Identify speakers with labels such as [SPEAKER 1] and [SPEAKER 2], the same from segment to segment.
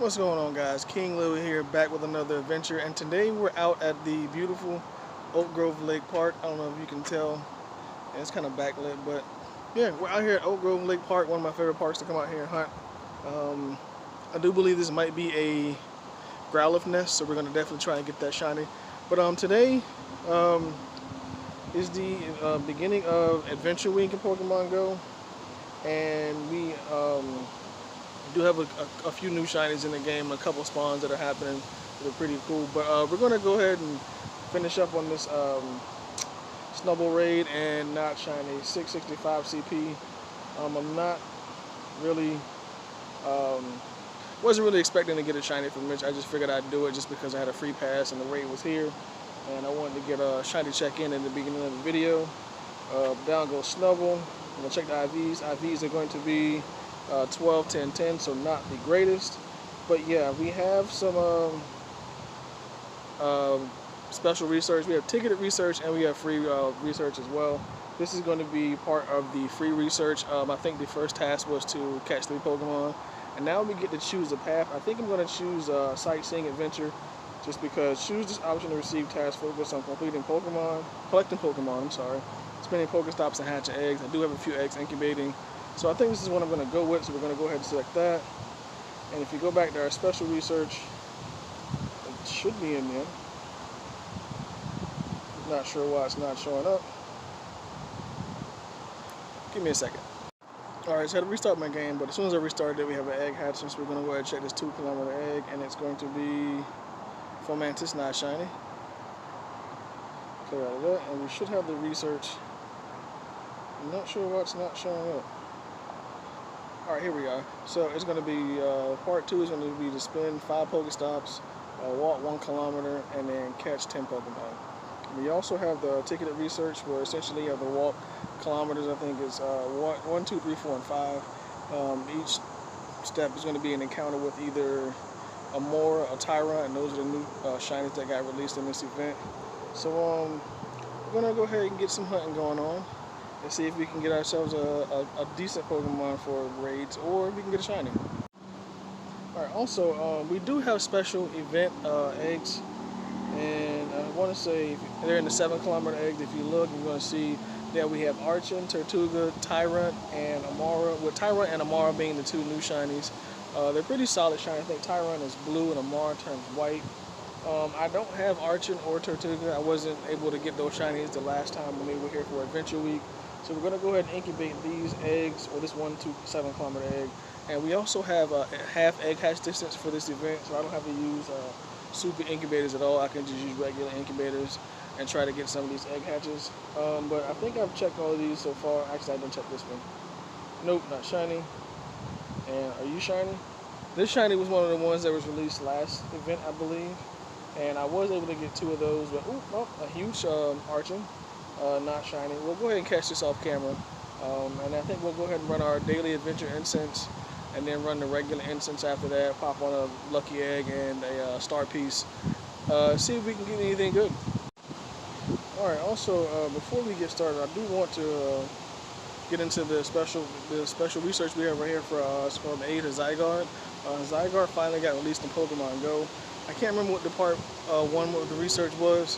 [SPEAKER 1] What's going on, guys? King Louie here, back with another adventure, and today we're out at the beautiful Oak Grove Lake Park. I don't know if you can tell, and it's kind of backlit, but yeah, we're out here at Oak Grove Lake Park, one of my favorite parks to come out here and hunt. I do believe this might be a growlithe nest, so we're going to definitely try and get that shiny. But today is the beginning of Adventure Week in Pokemon Go, and we do have a few new shinies in the game, a couple spawns that are happening that are pretty cool. But we're going to go ahead and finish up on this Snubble Raid and not shiny 665 CP. I'm not really, wasn't really expecting to get a shiny from Mitch. I just figured I'd do it just because I had a free pass and the raid was here, and I wanted to get a shiny check-in the beginning of the video. Down goes Snubble. I'm going to check the IVs. IVs are going to be 12, 10, 10, so not the greatest. But yeah, we have some special research. We have ticketed research and we have free research as well. This is going to be part of the free research. I think the first task was to catch 3 Pokemon, and now we get to choose a path. I think I'm going to choose Sightseeing Adventure, just because choose this option to receive tasks focused on collecting Pokemon, spinning Pokestops and hatching eggs. I do have a few eggs incubating, so I think this is what I'm going to go with, so we're going to go ahead and select that. And if you go back to our special research, it should be in there. Not sure why it's not showing up. Give me a second. Alright, so I had to restart my game, but as soon as I restarted it, we have an egg hatching, so we're going to go ahead and check this 2-kilometer egg, and it's going to be Fomantis, not shiny. Clear out of that, and we should have the research. I'm not sure why it's not showing up. Alright, here we are. So it's going to be, part 2 is going to be to spin 5 Pokestops, walk 1 kilometer, and then catch 10 Pokemon. We also have the ticketed research, where essentially you have to walk kilometers. I think it's 1, 2, 3, 4, and 5. Each step is going to be an encounter with either Amaura or Tyrunt, and those are the new shinies that got released in this event. So we're going to go ahead and get some hunting going on and see if we can get ourselves a decent Pokemon for raids, or we can get a shiny. Alright, also, we do have special event eggs, and I want to say they're in the 7-kilometer eggs. If you look, you're going to see that we have Archon, Tortuga, Tyrunt, and Amaura, with Tyrunt and Amaura being the 2 new shinies. They're pretty solid shiny. I think Tyrunt is blue and Amaura turns white. I don't have Archon or Tortuga. I wasn't able to get those shinies the last time when we were here for Adventure Week. So we're going to go ahead and incubate these eggs, or this 1 to 7-kilometer egg. And we also have a half egg hatch distance for this event, so I don't have to use super incubators at all. I can just use regular incubators and try to get some of these egg hatches. But I think I've checked all of these so far. Actually, I didn't check this one. Nope, not shiny. And are you shiny? This shiny was one of the ones that was released last event, I believe. And I was able to get 2 of those, but a huge Archon. Not shiny. We'll go ahead and catch this off camera, and I think we'll go ahead and run our daily adventure incense, and then run the regular incense after that, pop on a lucky egg and a star piece, see if we can get anything good. Alright, also before we get started, I do want to get into the special research we have right here for it's called the Aid of Zygarde. Zygarde finally got released in Pokemon Go. I can't remember what the part 1 of the research was,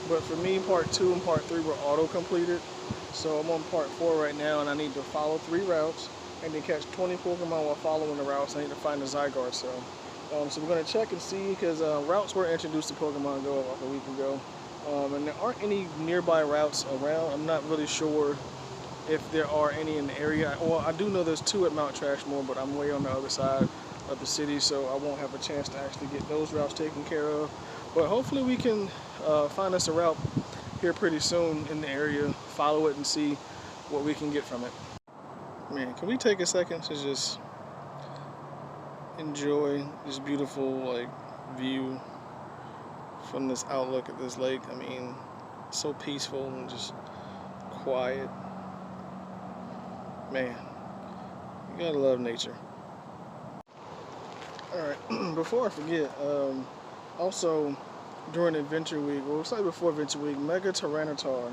[SPEAKER 1] but for me, part 2 and part 3 were auto-completed. So I'm on part 4 right now, and I need to follow 3 routes and then catch 20 Pokemon while following the routes. I need to find the Zygarde cell. So we're going to check and see, because routes were introduced to Pokemon Go like a week ago. And there aren't any nearby routes around. I'm not really sure if there are any in the area. Well, I do know there's 2 at Mount Trashmore, but I'm way on the other side of the city, so I won't have a chance to actually get those routes taken care of. But hopefully we can find us a route here pretty soon in the area, follow it, and see what we can get from it. Man, can we take a second to just enjoy this beautiful view from this outlook at this lake? I mean, so peaceful and just quiet. Man, you gotta love nature. Alright, before I forget, also during Adventure Week, well, it's like before Adventure Week, Mega Tyranitar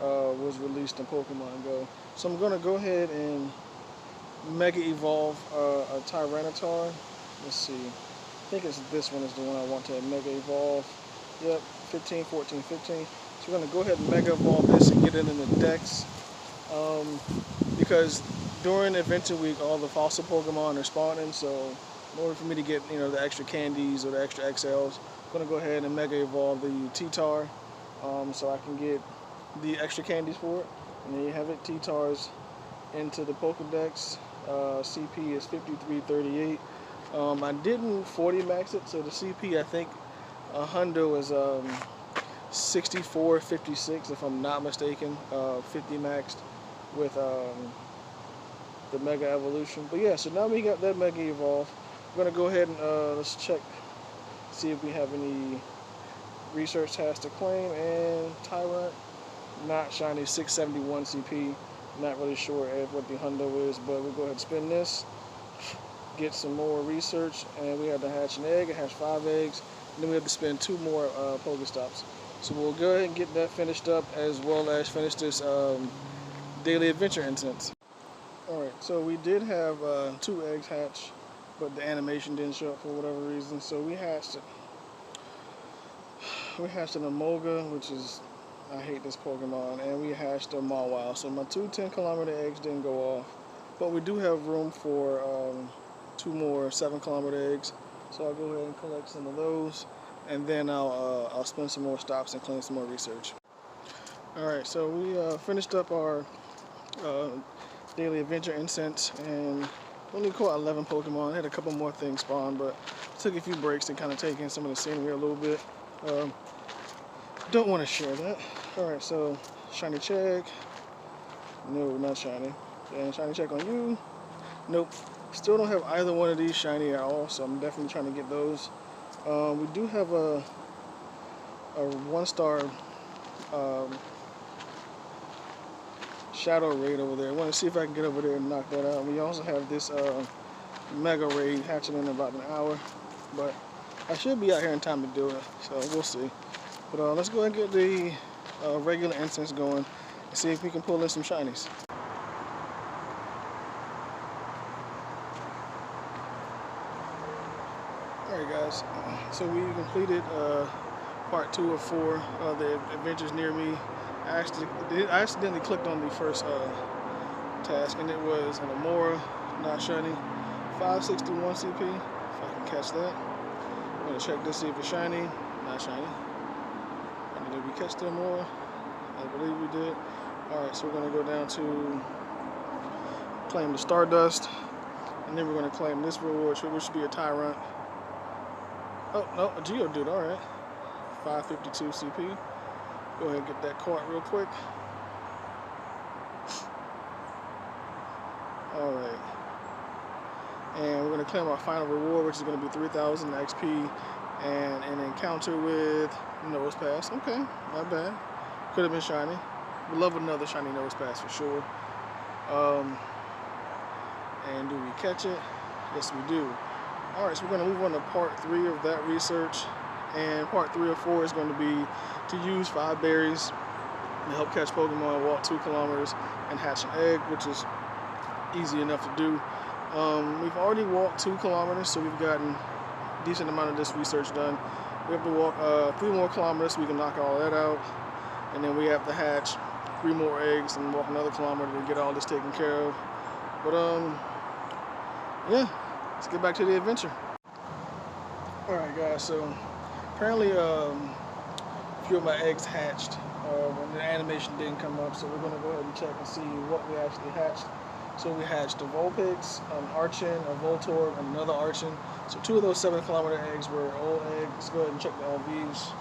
[SPEAKER 1] was released in Pokemon Go. So I'm going to go ahead and Mega Evolve a Tyranitar let's see. I think it's this one is the one I want to Mega Evolve. Yep, 15, 14, 15. So we're going to go ahead and Mega Evolve this and get it in the dex. Because during Adventure Week, all the fossil Pokemon are spawning, so in order for me to get, the extra candies or the extra XLs, I'm going to go ahead and Mega Evolve the T-Tar, so I can get the extra candies for it. And there you have it, T-Tar's into the Pokedex. CP is 5338. I didn't 40 max it, so the CP, I think, Hundo is 6456, if I'm not mistaken, 50 maxed with the Mega Evolution. But yeah, so now we got that Mega Evolve. We're going to go ahead and let's check, see if we have any research tasks to claim. And Tyrunt, not shiny, 671 CP. Not really sure what the Hundo is, but we'll go ahead and spin this, get some more research, and we have to hatch an egg. It has 5 eggs, and then we have to spin 2 more Pokestops. So we'll go ahead and get that finished up, as well as finish this daily adventure incense. Alright, so we did have 2 eggs hatch, but the animation didn't show up for whatever reason, so we hatched it. We hatched an Emolga, which is, I hate this Pokemon, and we hatched a Mawile. So my 2 10-kilometer eggs didn't go off, but we do have room for 2 more 7-kilometer eggs. So I'll go ahead and collect some of those, and then I'll spend some more stops and claim some more research. All right, so we finished up our daily adventure incense, and only caught 11 Pokemon. Had a couple more things spawn, but took a few breaks to kind of take in some of the scenery a little bit. Don't want to share that. Alright, so shiny check. No, not shiny. And shiny check on you. Nope. Still don't have either one of these shiny at all, so I'm definitely trying to get those. We do have a 1-star Shadow Raid over there. I want to see if I can get over there and knock that out. We also have this Mega Raid hatching in about an hour, but I should be out here in time to do it, so we'll see. But let's go ahead and get the regular incense going and see if we can pull in some shinies. Alright guys, so we completed part 2 of 4 of the adventures near me. I accidentally clicked on the first task, and it was an Amaura, not shiny, 561 CP, if I can catch that. I'm going to check this, see if it's shiny, not shiny. Did we catch them more? I believe we did. Alright, so we're going to go down to claim the Stardust, and then we're going to claim this reward, which should be a Tyrunt. Oh, no, a Geodude, alright. 552 CP. Go ahead and get that caught real quick. Alright. And we're going to claim our final reward, which is going to be 3,000 XP and an encounter with Nose Pass. Okay, not bad. Could have been shiny. Would love another shiny Nose Pass for sure. And do we catch it? Yes, we do. Alright, so we're going to move on to part 3 of that research. And part 3 or 4 is going to be to use 5 berries to help catch Pokemon, walk 2 kilometers, and hatch an egg, which is easy enough to do. We've already walked 2 kilometers, so we've gotten a decent amount of this research done. We have to walk 3 more kilometers so we can knock all that out. And then we have to hatch 3 more eggs and walk another kilometer to get all this taken care of. But yeah, let's get back to the adventure. Alright guys, so apparently a few of my eggs hatched and the animation didn't come up, so we're going to go ahead and check and see what we actually hatched. So we hatched a Vulpix, an Archon, a Voltorb, and another Archon. So 2 of those 7-kilometer eggs were old eggs. Let's go ahead and check the LVs.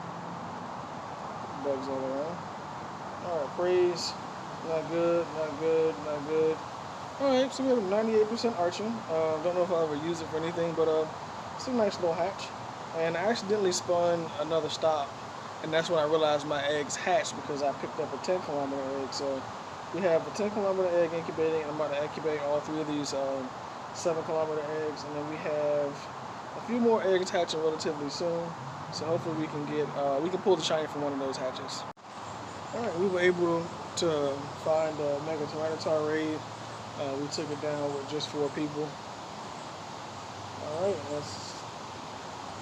[SPEAKER 1] Bugs all around. Alright, praise. Not good, not good, not good. Alright, so we have a 98% Archon. Don't know if I'll ever use it for anything, but it's a nice little hatch. And I accidentally spun another stop, and that's when I realized my eggs hatched because I picked up a 10-kilometer egg. So we have a 10-kilometer egg incubating, and I'm about to incubate all 3 of these 7-kilometer eggs, and then we have a few more eggs hatching relatively soon. So hopefully we can get we can pull the shiny from one of those hatches. All right, we were able to find a Mega Tyranitar raid. We took it down with just 4 people. All Alright, let's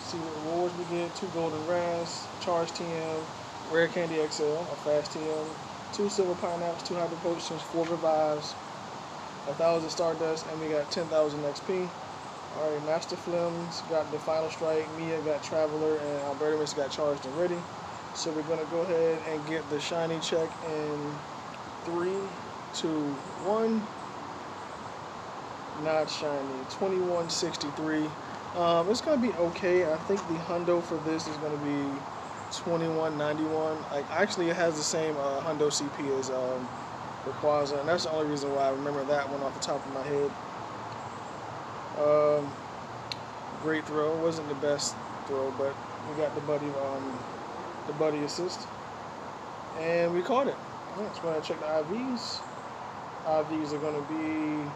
[SPEAKER 1] see what rewards we get. 2 golden razz, charge TM, rare candy XL, a fast TM, 2 silver pineapples, 2 hyper potions, 4 revives, 1,000 stardust, and we got 10,000 XP. Alright, Master Flims got the final strike, Mia got Traveler, and Albertus got charged and ready. So we're gonna go ahead and get the shiny check in 3, 2, 1. Not shiny. 2163. It's gonna be okay. I think the hundo for this is gonna be 2191. Like, actually, it has the same hundo CP as Rayquaza, and that's the only reason why I remember that one off the top of my head. Great throw. Wasn't the best throw, but we got the buddy assist, and we caught it. Alright, so we're gonna check the IVs. IVs are gonna be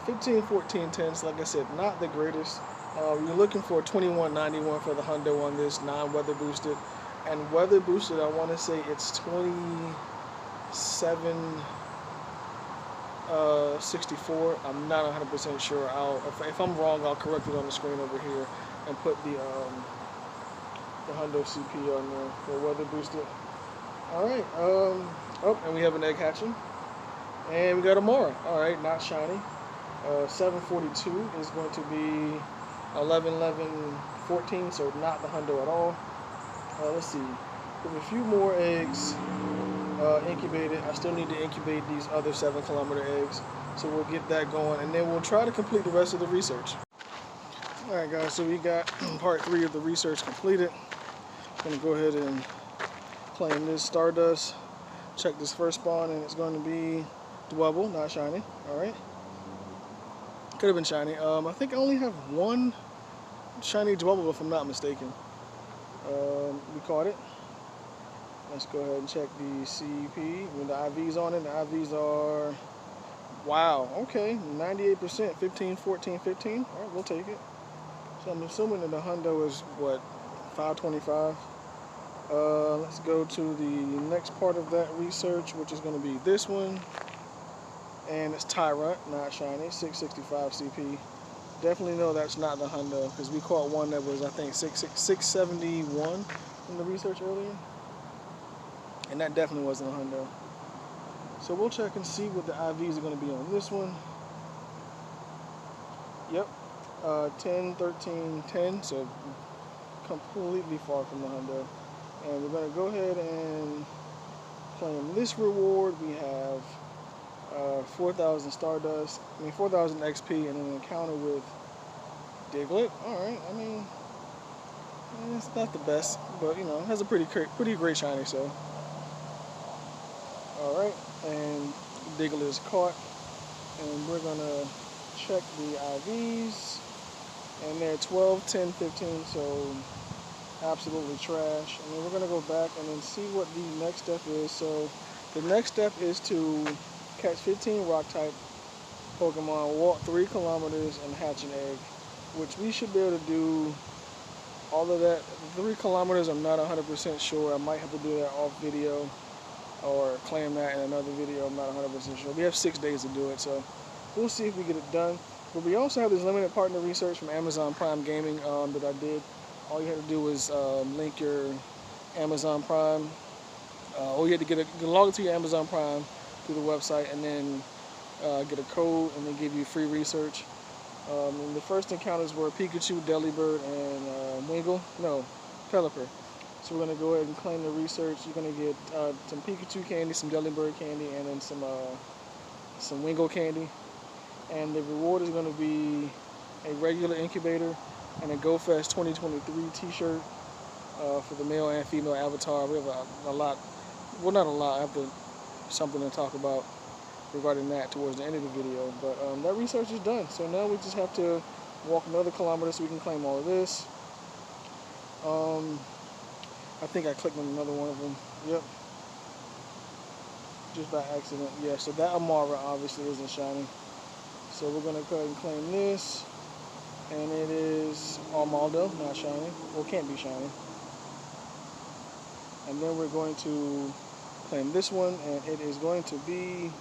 [SPEAKER 1] 15, 14, 10. So like I said, not the greatest. You're looking for 2191 for the hundo on this, non-weather boosted. And weather boosted, I want to say it's 2764. I'm not 100% sure. If I'm wrong, I'll correct it on the screen over here and put the hundo CP on there for weather boosted. Alright, oh, and we have an egg hatching. And we got Amaura. Alright, not shiny. 742 is going to be 11, 11, 14, so not the hundo at all. Let's see. With a few more eggs incubated, I still need to incubate these other 7-kilometer eggs. So we'll get that going, and then we'll try to complete the rest of the research. Alright guys, so we got part 3 of the research completed. I'm going to go ahead and claim this Stardust. Check this first spawn, and it's going to be Dwebble, not shiny. Alright. Could have been shiny. I think I only have 1 shiny Dwebble if I'm not mistaken. We caught it. Let's go ahead and check the CP with the IVs on it. The IVs are, wow, okay, 98%, 15, 14, 15. All right, we'll take it. So I'm assuming that the hundo is, what, 525? Let's go to the next part of that research, which is going to be this one. And it's Tyrunt, not shiny, 665 CP. Definitely know that's not the hundo, because we caught one that was, I think, 671 in the research earlier. And that definitely wasn't a hundo. So we'll check and see what the IVs are going to be on this one. Yep, 10, 13, 10, so completely far from the hundo. And we're going to go ahead and claim this reward. We have 4,000 Stardust, 4,000 XP, and an encounter with Diglett. Alright, I mean, it's not the best, but, you know, it has a pretty great shiny, so. Alright, and Diglett is caught, and we're going to check the IVs, and they're 12, 10, 15, so absolutely trash. And then we're going to go back and then see what the next step is. So the next step is to catch 15 rock type Pokemon, walk 3 kilometers, and hatch an egg, which we should be able to do all of that. 3 kilometers, I'm not 100% sure. I might have to do that off video or claim that in another video. I'm not 100% sure. We have 6 days to do it, so we'll see if we get it done. But we also have this limited partner research from Amazon Prime Gaming that I did. All you had to do was link your Amazon Prime. Or you had to log into your Amazon Prime through the website, and then get a code, and they give you free research. And the first encounters were Pikachu, Delibird, and Pelipper. So we're going to go ahead and claim the research. You're going to get some Pikachu candy, some Delibird candy, and then some Wingull candy. And the reward is going to be a regular incubator and a GoFest 2023 t-shirt for the male and female avatar. We have a lot, well, not a lot, I have something to talk about regarding that towards the end of the video. But that research is done. So now we just have to walk another kilometer so we can claim all of this. I think I clicked on another one of them. Yep. Just by accident. Yeah, so that Amaura obviously isn't shiny. So we're going to go ahead and claim this. And it is Armaldo, not shiny. Well, it can't be shiny. And then we're going to claim this one, and it is going to be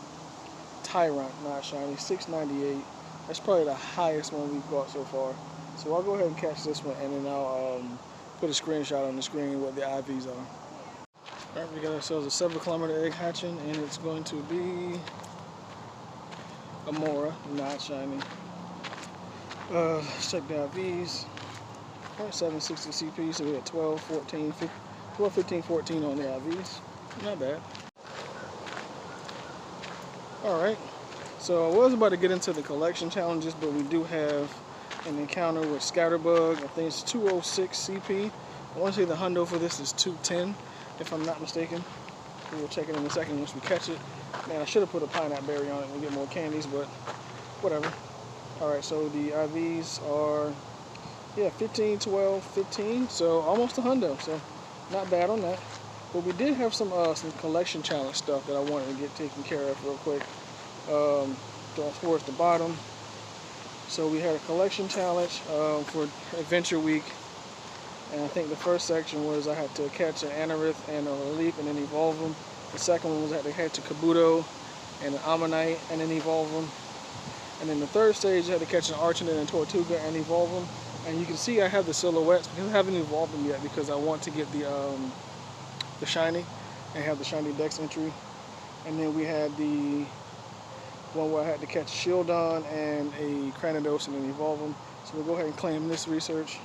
[SPEAKER 1] Tyrunt, not shiny, 698. That's probably the highest one we've got so far. So I'll go ahead and catch this one, and then I'll put a screenshot on the screen what the IVs are. Alright, we got ourselves a 7-kilometer egg hatching, and it's going to be Amaura, not shiny. Let's check the IVs. 0.760 CP, so we had 12, 14, 15, 12, 15, 14 on the IVs. Not bad. Alright, so I was about to get into the collection challenges, but we do have an encounter with Scatterbug. I think it's 206 CP. I want to say the hundo for this is 210, if I'm not mistaken. We'll check it in a second once we catch it. Man, I should have put a pineapple berry on it and get more candies, but whatever. Alright, so the IVs are, yeah, 15, 12, 15, so almost a hundo, so not bad on that. But we did have some collection challenge stuff that I wanted to get taken care of real quick. Towards the bottom. So we had a collection challenge for Adventure Week, and I think the first section was I had to catch an Anorith and a Leaf and then evolve them. The second one was I had to catch a Kabuto and an Ammonite and then evolve them. And then the third stage I had to catch an Archonid and a Tortuga and evolve them. And you can see I have the silhouettes because I haven't evolved them yet because I want to get the shiny and have the shiny dex entry. And then we had the one where I had to catch a Shieldon and a Cranidos and then evolve them. So we'll go ahead and claim this research.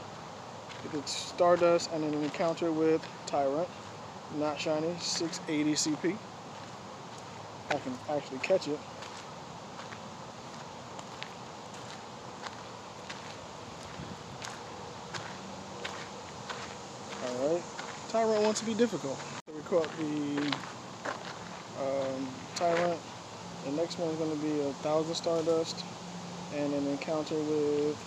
[SPEAKER 1] Get the Stardust and then an encounter with Tyrunt, not shiny, 680 CP. I can actually catch it. Alright, Tyrunt wants to be difficult. So we caught the Tyrunt. The next one is going to be 1,000 Stardust and an encounter with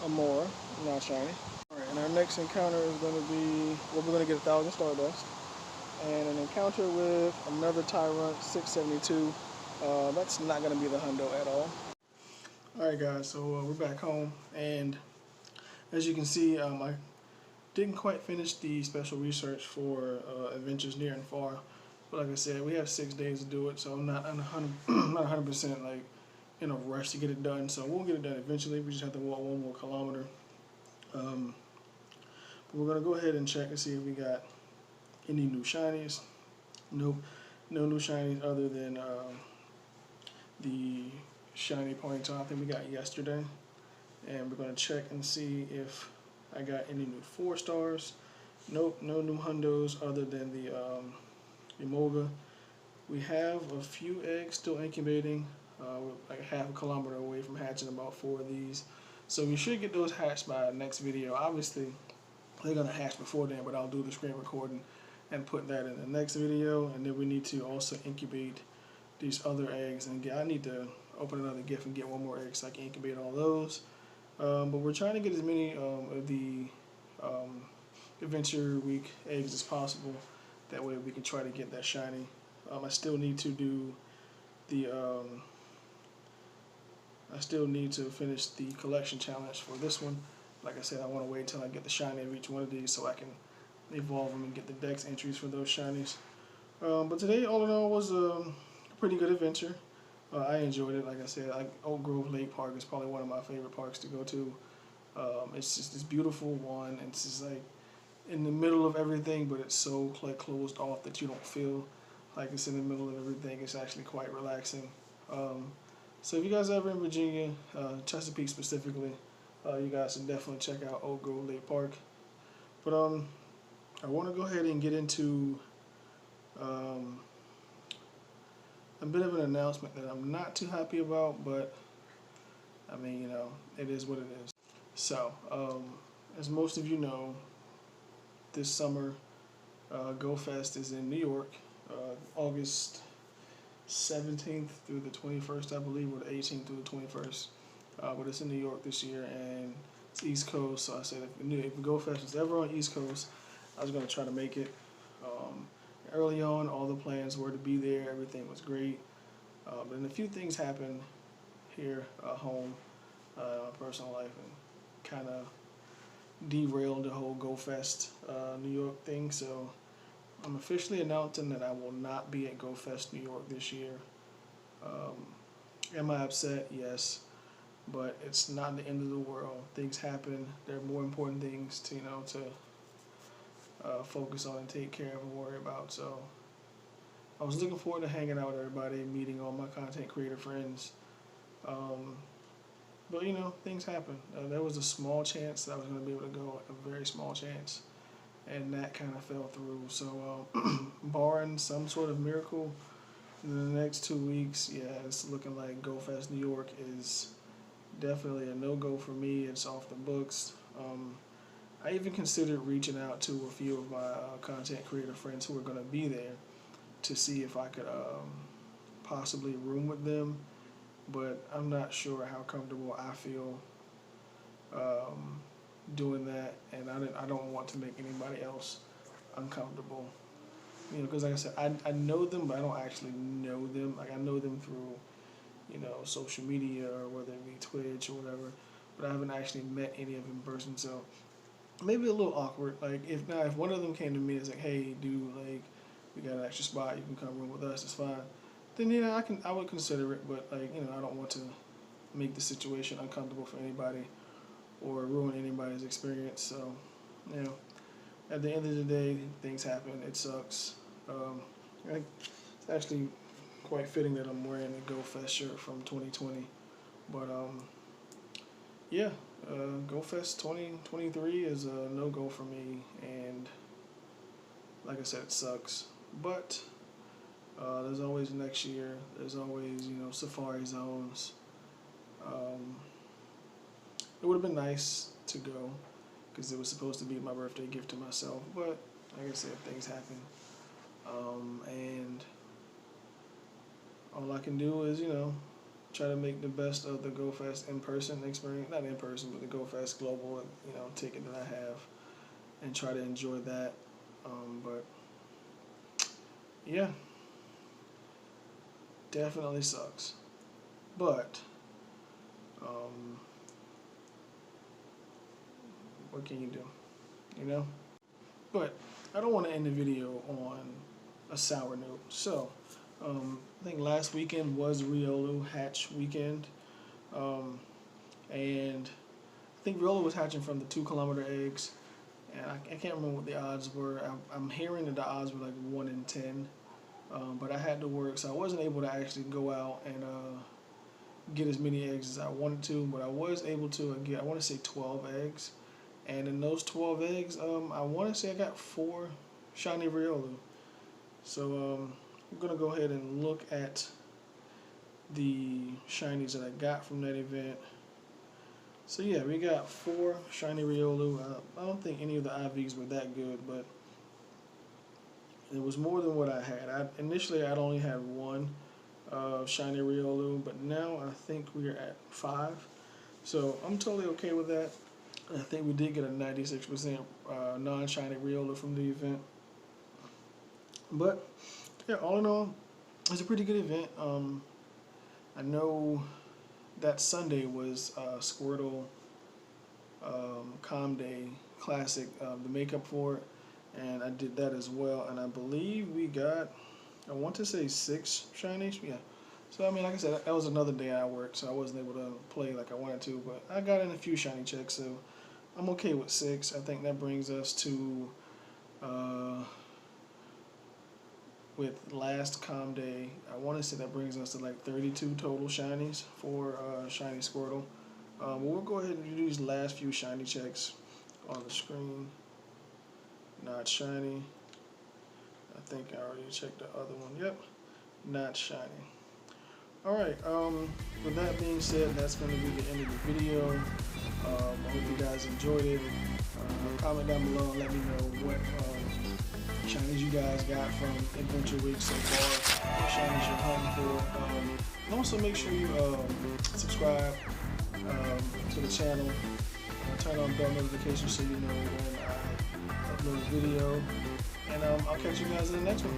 [SPEAKER 1] Amaura, not shiny. Alright, and our next encounter is going to be, well, we're going to get 1,000 Stardust and an encounter with another Tyrunt, 672. That's not going to be the hundo at all. Alright guys, so we're back home, and as you can see, I didn't quite finish the special research for Adventures Near and Far. But like I said, we have 6 days to do it, so I'm not 100% like in a rush to get it done. So we'll get it done eventually. We just have to walk 1 more kilometer. But we're gonna go ahead and check and see if we got any new shinies. Nope, no new shinies other than the shiny Ponyta I think we got yesterday. And we're gonna check and see if I got any new 4 stars. Nope, no new hundos other than the Emolga. We have a few eggs still incubating. We're like half a kilometer away from hatching about 4 of these. So we should get those hatched by the next video. Obviously, they're going to hatch before then, but I'll do the screen recording and put that in the next video. And then we need to also incubate these other eggs. And I need to open another gift and get 1 more egg so I can incubate all those. But we're trying to get as many of the Adventure Week eggs as possible. That way we can try to get that shiny. I still need to do the I still need to finish the collection challenge for this one. Like I said, I want to wait until I get the shiny of each one of these so I can evolve them and get the dex entries for those shinies. But today, all in all, was a pretty good adventure. I enjoyed it. Like I said, Oak Grove Lake Park is probably one of my favorite parks to go to. It's just this beautiful one, and it's just like in the middle of everything, but it's so like closed off that you don't feel like it's in the middle of everything. It's actually quite relaxing. So if you guys are ever in Virginia, Chesapeake specifically, you guys should definitely check out Oak Grove Lake Park. But I want to go ahead and get into a bit of an announcement that I'm not too happy about, but I mean, you know, it is what it is. So, as most of you know, this summer, GoFest is in New York, August 17th through the 21st, I believe, or the 18th through the 21st. But it's in New York this year, and it's East Coast, so I said if GoFest was ever on East Coast, I was going to try to make it. Early on, all the plans were to be there, everything was great. But then a few things happened here at home, personal life, and kind of derailed the whole GoFest New York thing. So I'm officially announcing that I will not be at GoFest New York this year. Am I upset? Yes. but it's not the end of the world. Things happen. There are more important things to focus on and take care of and worry about. So I was looking forward to hanging out with everybody, meeting all my content creator friends. But things happen. There was a small chance that I was going to be able to go, a very small chance, and that kind of fell through. So barring some sort of miracle in the next 2 weeks, yeah, it's looking like GoFest New York is definitely a no-go for me. It's off the books. I even considered reaching out to a few of my content creator friends who are going to be there to see if I could possibly room with them, but I'm not sure how comfortable I feel doing that, and I don't want to make anybody else uncomfortable. Because like I said, I know them, but I don't actually know them. Like, I know them through social media, or whether it be Twitch or whatever, but I haven't actually met any of them in person. So maybe a little awkward. Like, if one of them came to me and was like, "Hey, dude, like, we got an extra spot, you can come room with us, it's fine," then I would consider it. But like, I don't want to make the situation uncomfortable for anybody or ruin anybody's experience. So at the end of the day, things happen. It sucks. It's actually quite fitting that I'm wearing the GoFest shirt from 2020. But yeah, GoFest 2023 is a no-go for me, and like I said, it sucks. But there's always next year. There's always safari zones. It would have been nice to go because it was supposed to be my birthday gift to myself, but like I said, things happen. And all I can do is try to make the best of the GoFest in-person experience, not in person, but the GoFest global ticket that I have, and try to enjoy that. But yeah, definitely sucks. But what can you do? But I don't want to end the video on a sour note. So I think last weekend was Riolu hatch weekend, and I think Riolu was hatching from the 2-kilometer eggs, and I can't remember what the odds were. I'm hearing that the odds were like 1 in 10, but I had to work, so I wasn't able to actually go out and get as many eggs as I wanted to. But I was able to get, I want to say 12 eggs, and in those 12 eggs, I want to say I got 4 shiny Riolu. So I'm going to go ahead and look at the shinies that I got from that event. So yeah, we got 4 shiny Riolu. I don't think any of the IVs were that good, but it was more than what I had. Initially, I'd only had 1 shiny Riolu, but now I think we're at 5. So I'm totally okay with that. I think we did get a 96% non-shiny Riolu from the event. But yeah, all in all, it's a pretty good event. I know that Sunday was Squirtle Calm Day Classic, the makeup for it, and I did that as well. And I believe we got, I want to say 6 shinies. Yeah. So I mean, like I said, that was another day I worked, so I wasn't able to play like I wanted to. But I got in a few shiny checks, so I'm okay with 6. I think that brings us to with last Calm Day, I want to say that brings us to like 32 total shinies for shiny Squirtle. But we'll go ahead and do these last few shiny checks on the screen. Not shiny. I think I already checked the other one. Yep, not shiny. Alright, with that being said, that's going to be the end of the video. I hope you guys enjoyed it. Comment down below and let me know what shinies you guys got from Adventure Week so far, what shinies you're hunting for. And also make sure you subscribe to the channel, turn on bell notifications so you know when I upload a video, and I'll catch you guys in the next one.